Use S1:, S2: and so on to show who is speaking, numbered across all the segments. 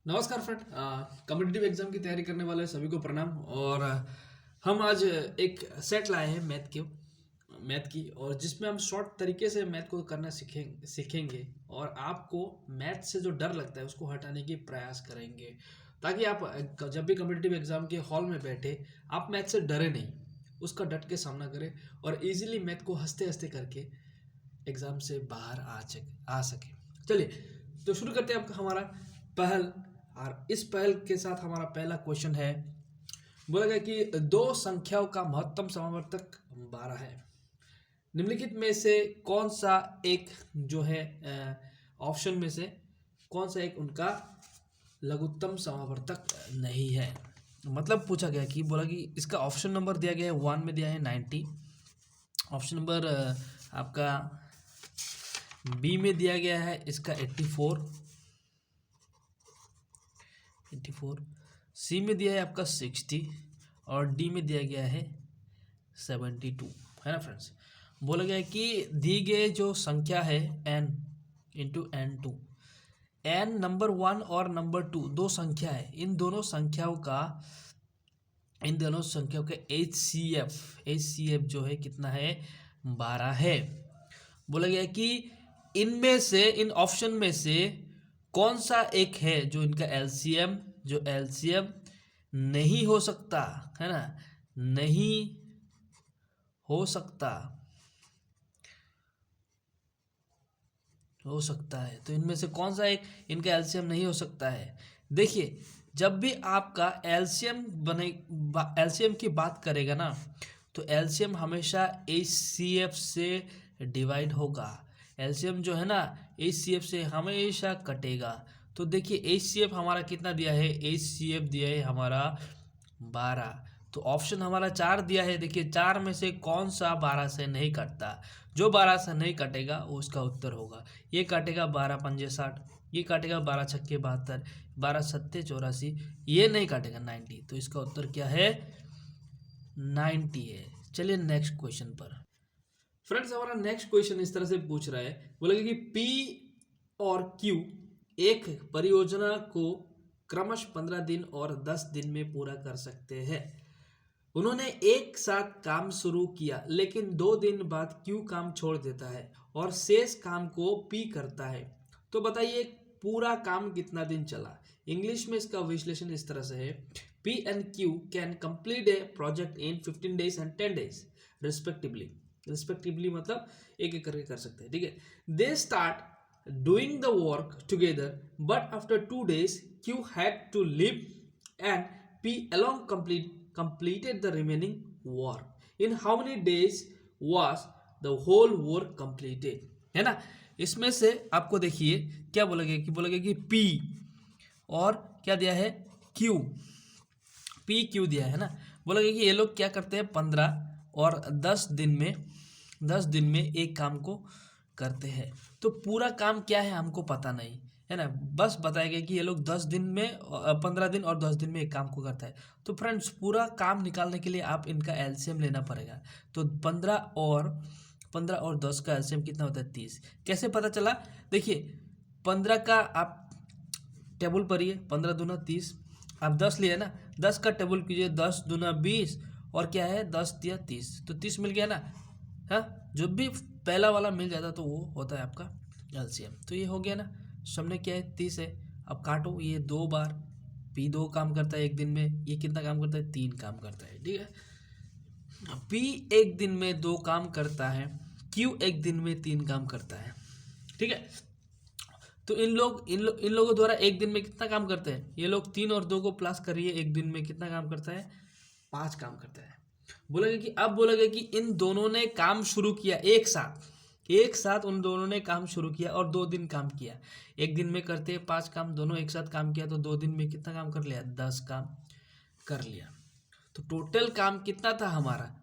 S1: नमस्कार friend. Competitive exam की तैयारी करने वाले सभी को प्रणाम। और हम आज एक सेट लाए हैं मैथ की, और जिसमें हम शॉर्ट तरीके से मैथ को करना सीखेंगे और आपको मैथ से जो डर लगता है उसको हटाने की प्रयास करेंगे, ताकि आप जब भी कॉम्पिटिटिव एग्जाम के हॉल में बैठे आप मैथ से डरे नहीं, उसका डट के सामना करें और इजीली मैथ को हंसते हंसते करके एग्जाम से बाहर आ सके। चलिए तो शुरू करते हैं आपका हमारा पहल। और इस पहल के साथ हमारा पहला क्वेश्चन है, बोला गया कि दो संख्याओं का महत्तम समावर्तक 12 है। निम्नलिखित में से कौन सा एक जो है ऑप्शन में से कौन सा एक उनका लघुत्तम समावर्तक नहीं है। मतलब पूछा गया कि बोला कि इसका ऑप्शन नंबर दिया गया है 1 में दिया है 90, ऑप्शन नंबर आपका बी में दिया गया है इसका 84, सी में दिया है आपका 60 और डी में दिया गया है 72, है ना फ्रेंड्स। बोला गया है कि दी गए जो संख्या है n into n2, n number 1 और नंबर 2 दो संख्या है, इन दोनों संख्याओं का HCF जो है कितना है 12 है। बोला गया है कि इनमें से इन ऑप्शन में से कौन सा एक है जो इनका एलसीएम नहीं हो सकता, है ना, नहीं हो सकता है। तो इनमें से कौन सा एक इनका एलसीएम नहीं हो सकता है। देखिए जब भी आपका एलसीएम की बात करेगा ना, तो एलसीएम हमेशा एचसीएफ से डिवाइड होगा। एलसीएम जो है ना एचसीएफ से हमेशा कटेगा। तो देखिए एचसीएफ हमारा कितना दिया है, एचसीएफ दिया है हमारा 12। तो ऑप्शन हमारा 4 दिया है। देखिए 4 में से कौन सा 12 से नहीं कटता, जो 12 से नहीं कटेगा वो उसका उत्तर होगा। ये काटेगा 12 पंजे 60, ये काटेगा 12 छक्के 72, 12 सत्ते 84, ये नहीं काटेगा 90। तो इसका उत्तर क्या है 90 है। चलिए नेक्स्ट क्वेश्चन पर। फ्रेंड्स हमारा नेक्स्ट क्वेश्चन इस तरह से पूछ रहा है, बोलेगा कि पी और क्यू एक परियोजना को क्रमश 15 दिन और 10 दिन में पूरा कर सकते हैं। उन्होंने एक साथ काम शुरू किया, लेकिन 2 दिन बाद क्यू काम छोड़ देता है और शेष काम को पी करता है। तो बताइए पूरा काम कितना दिन चला। इंग्लिश में इसका विश्लेषण इस तरह से है, P and Q can complete a project in 15 days and 10 days respectively मतलब एक एक करके कर सकते हैं, ठीक है। They start doing the work together, but after 2 days Q had to leave and P along completed the remaining work. In how many days was the whole work completed, है ना। इसमें से आपको देखिए क्या बोलेगा कि P और क्या दिया है Q, PQ दिया है ना। बोलेगा कि ये लोग क्या करते हैं 15 और 10 दिन में एक काम को करते हैं। तो पूरा काम क्या है हमको पता नहीं, है ना, बस बताया गया कि ये लोग 10 दिन में 15 दिन और 10 दिन में एक काम को करता है। तो फ्रेंड्स पूरा काम निकालने के लिए आप इनका एलसीएम लेना पड़ेगा। तो 15 और 10 का एलसीएम कितना होता है 30। कैसे पता चला, देखिए 15 का आप टेबल पढ़िए, 15 दूना 30, आप 10 लिए ना, 10 का टेबल कीजिए, 10 दूना 20 और क्या है 10 दिया 30, तो 30 मिल गया ना। हाँ, जो भी पहला वाला मिल जाता तो वो होता है आपका एलसीएम। तो ये हो गया ना, सामने क्या है 30 है। अब काटो, ये 2 बार पी 2 काम करता है एक दिन में, ये कितना काम करता है 3 काम करता है, ठीक है। पी एक दिन में 2 काम करता है, क्यू एक दिन में 3 काम करता है, ठीक है। तो इन लोगों द्वारा एक दिन में कितना काम करते हैं, ये लोग 3 और 2 को प्लस करिए, एक दिन में कितना काम करता है 5 काम करता है। बोलेगा कि इन दोनों ने काम शुरू किया एक साथ उन दोनों ने काम शुरू किया और 2 दिन काम किया। एक दिन में करते हैं 5 काम, दोनों एक साथ काम किया तो 2 दिन में कितना काम कर लिया 10 काम कर लिया। तो टोटल काम कितना था हमारा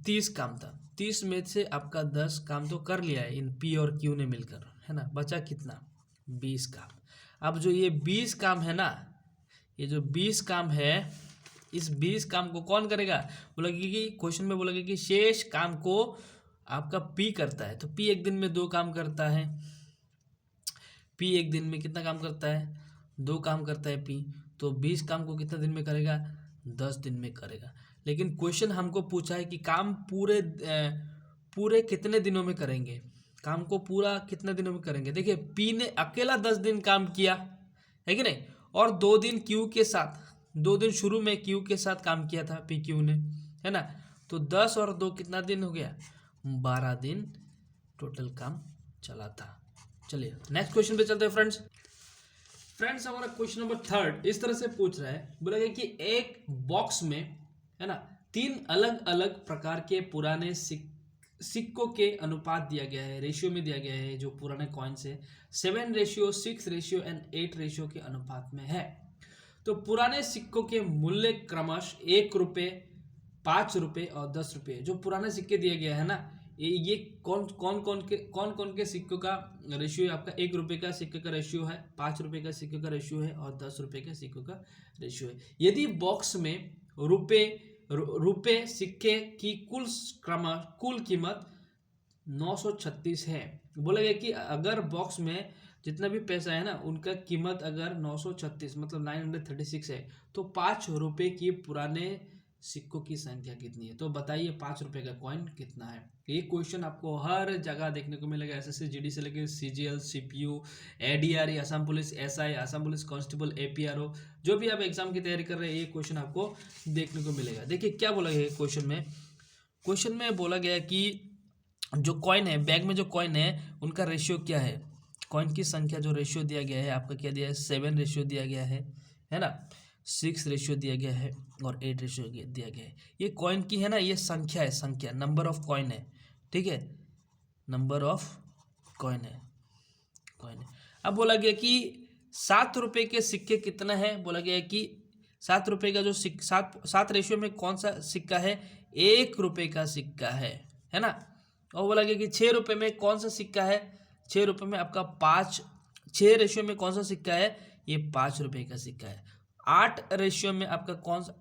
S1: 30 काम था। 30 में से आपका 10 काम तो कर लिया है इन पी और क्यू ने मिलकर, है ना। बचा कितना 20 काम। अब जो ये 20 काम है ना, ये जो 20 काम है, इस 20 काम को कौन करेगा, बोलेगा कि क्वेश्चन में बोलेगा कि शेष काम को आपका पी करता है। तो पी एक दिन में 2 काम करता है, पी एक दिन में कितना काम करता है 2 काम करता है P, तो 20 काम को कितने दिन में करेगा? 10 दिन में करेगा। लेकिन क्वेश्चन हमको पूछा है कि काम पूरे कितने दिनों में करेंगे, काम को पूरा कितने दिनों में करेंगे। देखिए P ने अकेला 10 दिन काम किया है कि नहीं, और 2 दिन Q के साथ, 2 दिन शुरू में Q के साथ काम किया था PQ ने, है ना। तो 10 और 2 कितना दिन हो गया? 12 दिन टोटल काम चला था। चलिए नेक्स्ट क्वेश्चन पे चलते हैं फ्रेंड्स हमारा क्वेश्चन नंबर 3 इस तरह से पूछ रहा है, बोला गया कि एक बॉक्स में, है ना, 3 अलग अलग प्रकार के पुराने सिक्कों के अनुपात दिया गया है, रेशियो में दिया गया है। जो पुराने कॉइन्स है 7:6, 6:, एंड 8 के अनुपात में है। तो पुराने सिक्कों के मूल्य क्रमशः 1 रुपये, 5 रुपये और 10 रुपये। जो पुराने सिक्के दिए गए हैं ना, ये कौन के सिक्कों का रेशियो है? आपका 1 रुपये का सिक्के का रेशियो है, 5 रुपये का सिक्के का रेशियो है और 10 रुपये के सिक्कों का रेशियो है। यदि बॉक्स में रुपये सिक्के की कुल कीमत 936 है, बोला गया कि अगर बॉक्स में जितना भी पैसा है ना, उनका कीमत अगर 936 मतलब 936 है, तो 5 रुपये की पुराने सिक्कों की संख्या कितनी है? तो बताइए 5 रुपये का कॉइन कितना है? ये क्वेश्चन आपको हर जगह देखने को मिलेगा, एसएससी जीडी से लेकर CGL, CPU, ADRE, Assam police, SI, Assam police constable, APRO, जो भी आप एग्जाम की तैयारी कर रहे हैं, ये क्वेश्चन आपको देखने को मिलेगा। देखिए क्या बोला गया है क्वेश्चन में बोला गया कि जो कॉइन है, बैग में जो कॉइन है, उनका रेशियो क्या है? कॉइन की संख्या जो रेशियो दिया गया है आपका क्या दिया है? 7 रेशियो दिया गया है ना, 6 रेशियो दिया गया है और 8 रेशियो दिया गया है। ये कॉइन की है ना, ये संख्या है, संख्या, नंबर ऑफ कॉइन है, ठीक है, नंबर ऑफ कॉइन है। अब बोला गया कि 7 रुपये के सिक्के कितना है? बोला गया कि 7 रुपये का जो 7 रेशियो में कौन सा सिक्का है? 1 रुपये का सिक्का है ना। और बोला गया कि 6 रुपये में कौन सा सिक्का है? 6 रुपये में आपका 6 रेशियो में कौन सा सिक्का है? ये 5 रुपये का सिक्का है। 8 रेशियो में आपका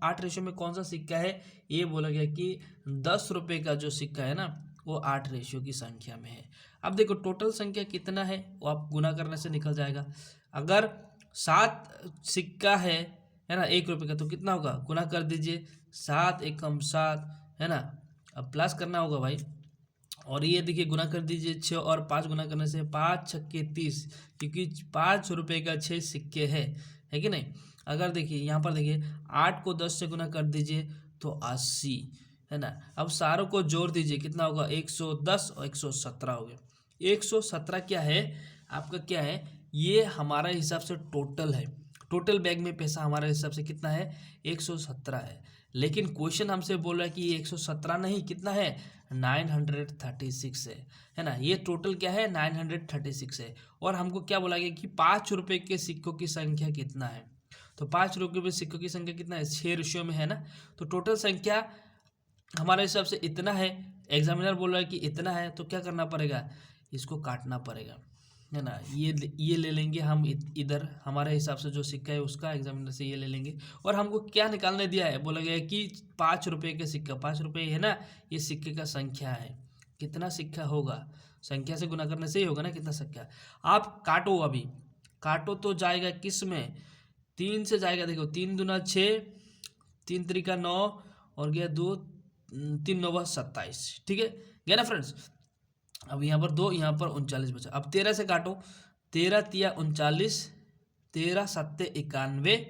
S1: 8 रेशियो में कौन सा सिक्का है? ये बोला गया कि 10 रुपये का जो सिक्का है ना, वो 8 रेशियो की संख्या में है। अब देखो टोटल संख्या कितना है, वो आप गुना करने से निकल जाएगा। अगर 7 सिक्का है ना 1 रुपये का, तो कितना होगा? गुना कर दीजिए, 7 एकम 7, है ना। अब प्लस करना होगा भाई, और ये देखिए गुना कर दीजिए, 6 और 5 गुना करने से 5 छक्के 30, क्योंकि 5 रुपये का 6 सिक्के है कि नहीं। अगर देखिए यहाँ पर देखिए 8 को 10 से गुना कर दीजिए तो 80, है ना। अब सारों को जोड़ दीजिए, कितना होगा? 110 और 117 हो गया। 117 क्या है आपका? क्या है ये? हमारा हिसाब से टोटल है, टोटल बैग में पैसा हमारे हिसाब से कितना है? 117 है। लेकिन क्वेश्चन हमसे बोल रहा है कि ये 117 नहीं, कितना है? 936 है ना। ये टोटल क्या है? 936 है। और हमको क्या बोला गया कि 5 रुपये के सिक्कों की संख्या कितना है? तो 5 रुपये के सिक्कों की संख्या कितना है? 6 रेशियो में है ना। तो टोटल संख्या हमारे हिसाब से इतना है, एग्जामिनर बोल रहा है कि इतना है, तो क्या करना पड़ेगा? इसको काटना पड़ेगा, है ना। ये ले लेंगे हम इधर, हमारे हिसाब से जो सिक्का है उसका एग्जामिनर से ये ले लेंगे। और हमको क्या निकालने दिया है? बोला गया है कि 5 रुपये के सिक्का, 5 रुपये है ना, ये सिक्के का संख्या है। कितना सिक्का होगा? संख्या से गुना करने से ही होगा ना कितना सिक्का। आप काटो, अभी काटो तो जाएगा किस में? 3 से जाएगा। देखो 3 दूना 6, 3 त्रिका 9 और गया 2, 3 9 27, ठीक है, गया ना फ्रेंड्स। अब यहाँ पर 2, यहाँ पर 39 बचा। अब 13 से काटो, 13 तिया 39, 13 सत्ते 91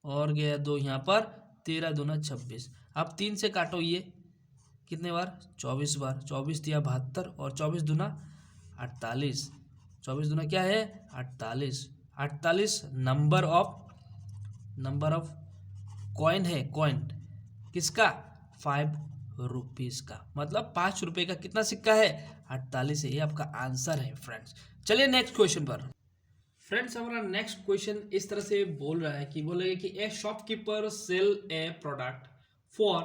S1: और गया 2 यहाँ पर, 13 दूना 26। अब 3 से काटो, ये कितने बार? 24 बार। 24 तिया 72 और 24 दूना 48। 24 दूना क्या है? 48। 48 नंबर ऑफ कॉइन है, कॉइन किसका? 5 रुपीज़ का, मतलब 5 रुपये का कितना सिक्का है? 48 है। ये आपका आंसर है फ्रेंड्स। चलिए नेक्स्ट क्वेश्चन पर। फ्रेंड्स हमारा नेक्स्ट क्वेश्चन इस तरह से बोल रहा है कि बोलेगा कि a shopkeeper sell a product for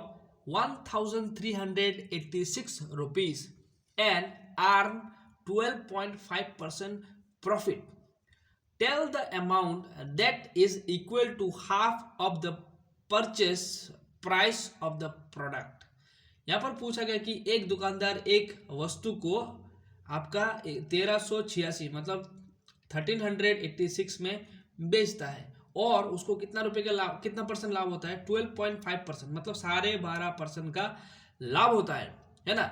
S1: 1386 rupees and earn 12.5% profit. Tell the amount that is equal to half of the purchase price of the product। यहाँ पर पूछा गया कि एक दुकानदार एक वस्तु को आपका 1386 मतलब 1386 में बेचता है और उसको कितना रुपए का लाभ, कितना परसेंट लाभ होता है, 12.5%, मतलब 12.5% का लाभ होता है ना।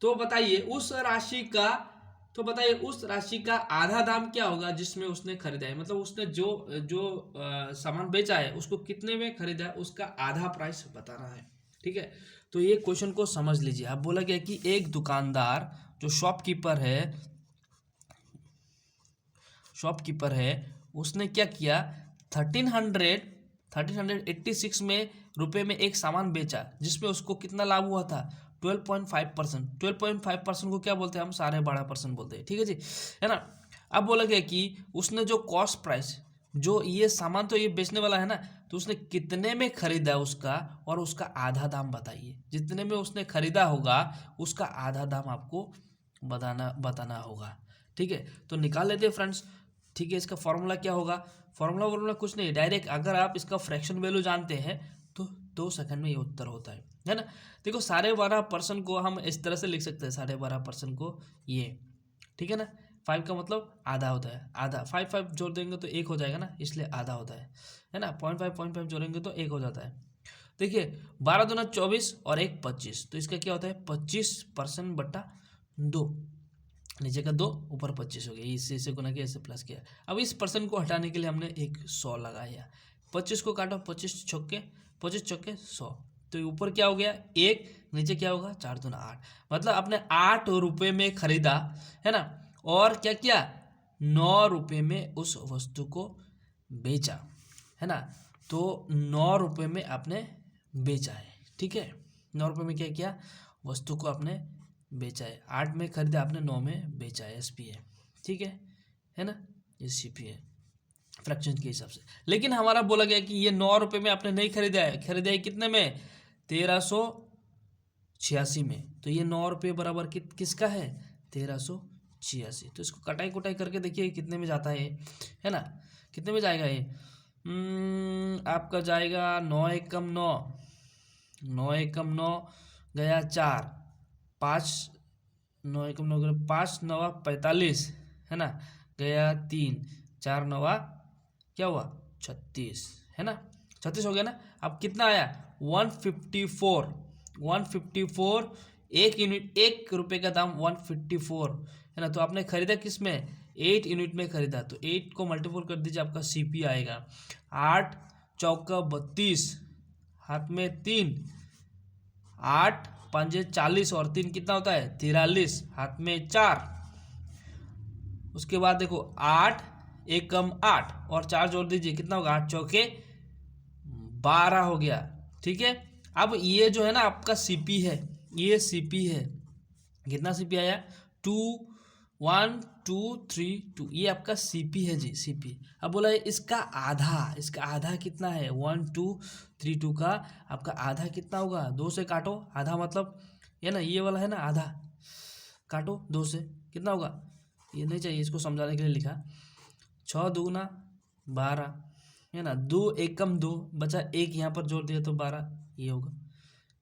S1: तो बताइए उस राशि का आधा दाम क्या होगा जिसमें उसने खरीदा है, मतलब उसने जो जो सामान बेचा है उसको कितने में खरीदा है, उसका आधा प्राइस बताना है। ठीक है, तो ये क्वेश्चन को समझ लीजिए। अब बोला गया कि एक दुकानदार जो शॉपकीपर है उसने क्या किया, 1386 में रुपए में एक सामान बेचा जिसमें उसको कितना लाभ हुआ था, 12.5%। 12.5% को क्या बोलते हैं हम, 12.5% बोलते हैं। ठीक है जी, है ना। अब बोला गया कि उसने जो कॉस्ट प्राइस, जो ये सामान तो ये बेचने वाला है ना, तो उसने कितने में खरीदा उसका, और उसका आधा दाम बताइए। जितने में उसने खरीदा होगा उसका आधा दाम आपको बताना होगा। ठीक है, तो निकाल लेते हैं फ्रेंड्स। ठीक है, इसका फॉर्मूला क्या होगा, फॉर्मूला कुछ नहीं, डायरेक्ट अगर आप इसका फ्रैक्शन वैल्यू जानते हैं तो 2 सेकंड में ये उत्तर होता है ना। देखो 12.5% को हम इस तरह से लिख सकते हैं, 12.5% को ये, ठीक है ना। 5 का मतलब आधा होता है, आधा 5 जोड़ देंगे तो 1 हो जाएगा ना, इसलिए आधा होता है ना। 0.5 जोड़ेंगे तो 1 हो जाता है। देखिए 12 दूना 24 और 1 25, तो इसका क्या होता है 25% बटा 2, नीचे का 2 ऊपर 25 हो गया, इससे गुना किया, इससे प्लस किया। अब इस परसेंट को हटाने के लिए हमने एक 100 लगाया, 25 को काटो, 25 चौके 100, तो ऊपर क्या हो गया 1, नीचे क्या होगा 4 दूना 8, मतलब आपने 8 रुपये में खरीदा है ना, और क्या किया 9 रुपये में उस वस्तु को बेचा है ना। तो 9 रुपये में आपने बेचा है। ठीक है, 9 रुपये में क्या किया, वस्तु को आपने बेचा है। 8 में खरीदा आपने, 9 में बेचा है, एसपी है। ठीक है ना, ये सीपी है फ्रैक्शन के हिसाब से। लेकिन हमारा बोला गया कि ये 9 रुपये में आपने नहीं खरीदा है कितने में, 1386 में। तो ये 9 रुपये बराबर किसका है, 1386। तो इसको कटाई कुटाई करके देखिए कितने में जाता है ना, कितने में जाएगा ये, आपका जाएगा 9 एकम 9, 9 एकम 9 गया 4, 5 9 एकम 9 गया 5 9 45 है ना, गया 3 4 9 क्या हुआ 36 है ना, 36 हो गया ना। अब कितना आया 154, एक यूनिट, 1 रुपये का दाम 154 है ना। तो आपने खरीदा किस में, 8 यूनिट में खरीदा, तो 8 को मल्टीपल कर दीजिए, आपका सीपी आएगा 8 चौका 32, हाथ में 3, 8 पंजे 40 और 3 कितना होता है 43, हाथ में 4। उसके बाद देखो 8 एकम 8 और 4 जोड़ दीजिए, कितना होगा 8 चौके 12 हो गया। ठीक है, अब ये जो है ना आपका सीपी है, ये सीपी है, कितना सीपी आया 2 1 2 3 2, ये आपका सीपी है जी, सीपी। अब बोला है इसका आधा कितना है 1 2 3 2 का आपका आधा कितना होगा, 2 से काटो, आधा मतलब ये ना, ये वाला है ना, आधा काटो 2 से, कितना होगा, ये नहीं चाहिए, इसको समझाने के लिए लिखा, 6 दूना 12 है ना, 2 एकम 2 बचा, 1 यहाँ पर जोड़ दिया तो 12, ये होगा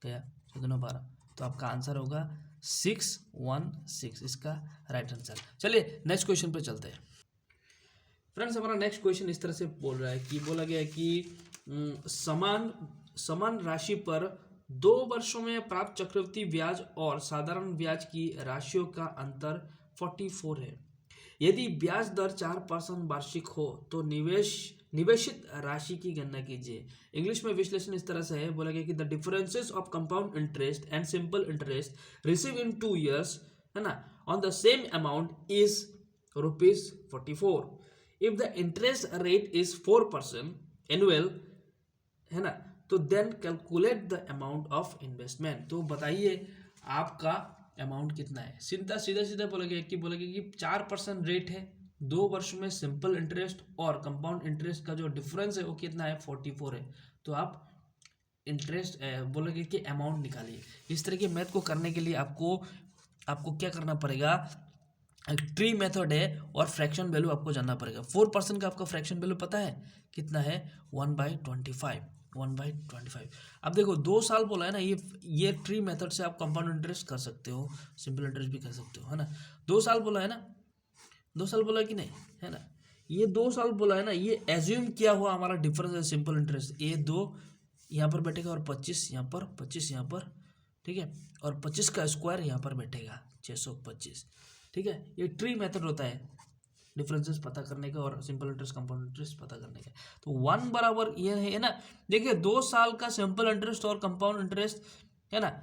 S1: गया 6 दूना 12, तो आपका आंसर होगा 616, इसका राइट आंसर। चलिए नेक्स्ट क्वेश्चन पे चलते हैं फ्रेंड्स। हमारा नेक्स्ट क्वेश्चन इस तरह से बोल रहा है कि बोला गया है कि समान राशि पर 2 वर्षों में प्राप्त चक्रवृद्धि ब्याज और साधारण ब्याज की राशियों का अंतर 44 है। यदि ब्याज दर 4% वार्षिक हो तो निवेशित राशि की गणना कीजिए। इंग्लिश में विश्लेषण इस तरह से है, बोला गया कि the differences of compound interest and simple interest receive in 2 years है ना on the same amount is ₹44। If the interest rate is 4% annual है ना, तो then calculate the amount of investment. तो बताइए आपका अमाउंट कितना है। सीधा बोला गया कि 4% रेट है, 2 वर्ष में सिंपल इंटरेस्ट और कंपाउंड इंटरेस्ट का जो डिफरेंस है वो कितना है 44 है। तो आप इंटरेस्ट बोला गया कि अमाउंट निकालिए। इस तरह के मैथ को करने के लिए आपको क्या करना पड़ेगा, ट्री मेथड है और फ्रैक्शन वैल्यू आपको जानना पड़ेगा। 4% का आपका फ्रैक्शन वैल्यू पता है कितना है 1/25। अब देखो 2 साल बोला है ना, ये ट्री मेथड से आप कंपाउंड इंटरेस्ट कर सकते हो, सिंपल इंटरेस्ट भी कर सकते हो है ना। 2 साल बोला है ना, 2 साल बोला कि नहीं है ना, ये 2 साल बोला है ना, ये एज्यूम किया हुआ हमारा डिफरेंस है सिंपल इंटरेस्ट। ये 2 यहाँ पर बैठेगा और 25 यहाँ पर, 25 यहाँ पर, ठीक है, और 25 का स्क्वायर यहाँ पर बैठेगा 625, ठीक है। ये ट्री मेथड होता है डिफरेंसेस पता करने का और सिंपल इंटरेस्ट कंपाउंड इंटरेस्ट पता करने का। तो 1 बराबर ये है ना, देखिए 2 साल का सिंपल इंटरेस्ट और कंपाउंड इंटरेस्ट है ना,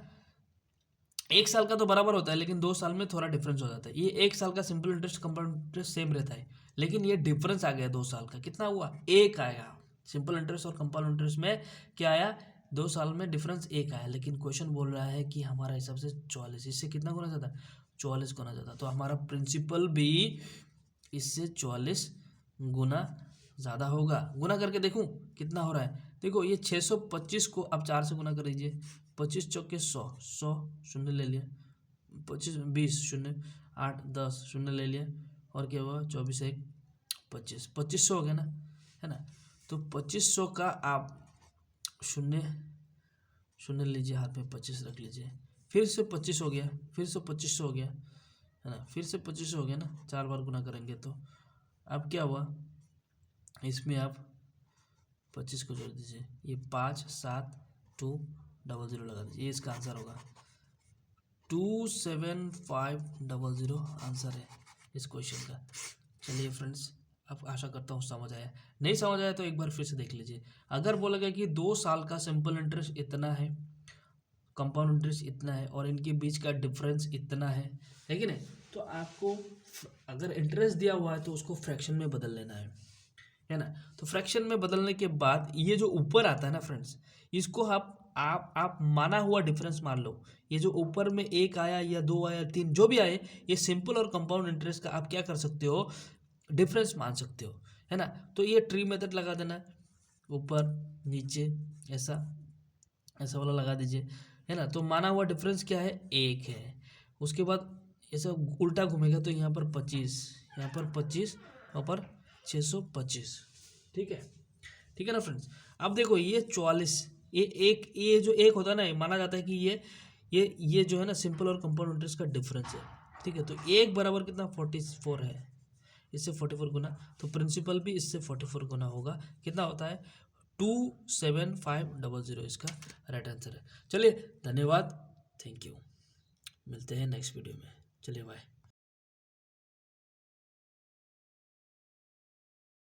S1: 1 साल का तो बराबर होता है, लेकिन 2 साल में थोड़ा डिफरेंस हो जाता है। ये 1 साल का simple interest compound interest same रहता है, लेकिन ये डिफरेंस आ गया 2 साल का, कितना हुआ, 1 आया। सिंपल इंटरेस्ट और कंपाउंड इंटरेस्ट में क्या आया, 2 साल में डिफरेंस 1 आया, लेकिन क्वेश्चन बोल रहा है कि हमारा हिसाब से 44, इससे कितना गुना ज़्यादा, 44 गुना ज़्यादा। तो हमारा प्रिंसिपल भी इससे 44 गुना ज़्यादा होगा। गुना करके देखूं कितना हो रहा है, देखो ये 625 को आप 4 से गुना कर दीजिए, 25 चौके 100, 100 शून्य ले लिया, 25 20 शून्य, 8 10 शून्य ले लिया, और क्या हुआ 24 1 25, 2500 हो गया ना, है ना। तो 2500 का आप शून्य शून्य लीजिए, हाथ में 25 रख लीजिए, फिर से 25 हो गया, फिर से 2500 हो गया, है ना, फिर से 2500 हो गया ना, 4 बार गुना करेंगे तो अब क्या हुआ, इसमें आप 25 को जोड़ दीजिए, ये 5 7 2 0 0 लगा दीजिए, ये इसका आंसर होगा 27500 आंसर है इस क्वेश्चन का। चलिए फ्रेंड्स, अब आशा करता हूँ समझ आया, नहीं समझ आया तो एक बार फिर से देख लीजिए। अगर बोलेगा कि 2 साल का सिंपल इंटरेस्ट इतना है, कंपाउंड इंटरेस्ट इतना है, और इनके बीच का डिफरेंस इतना है कि नहीं, तो आपको अगर इंटरेस्ट दिया हुआ है तो उसको फ्रैक्शन में बदल लेना है ना। तो फ्रैक्शन में बदलने के बाद ये जो ऊपर आता है ना फ्रेंड्स, इसको आप माना हुआ डिफरेंस मान लो। ये जो ऊपर में 1 आया या 2 आया 3 जो भी आए, ये सिंपल और कंपाउंड इंटरेस्ट का आप क्या कर सकते हो, डिफरेंस मान सकते हो, है ना। तो ये ट्री मेथड लगा देना, ऊपर नीचे ऐसा ऐसा वाला लगा दीजिए, है ना। तो माना हुआ डिफरेंस क्या है, 1 है। उसके बाद ऐसा उल्टा घूमेगा तो यहाँ पर 25, यहाँ पर 25, वहाँ पर 625, ठीक है, ठीक है ना फ्रेंड्स। अब देखो ये 44, ये जो एक होता है ना, ये माना जाता है कि ये जो है ना सिंपल और कंपाउंड इंटरेस्ट का डिफरेंस है, ठीक है। तो 1 बराबर कितना 44 है, इससे 44 गुना, तो प्रिंसिपल भी इससे 44 गुना होगा, कितना होता है 27500, इसका राइट आंसर है। चलिए धन्यवाद, थैंक यू, मिलते हैं नेक्स्ट वीडियो में, चलिए बाय।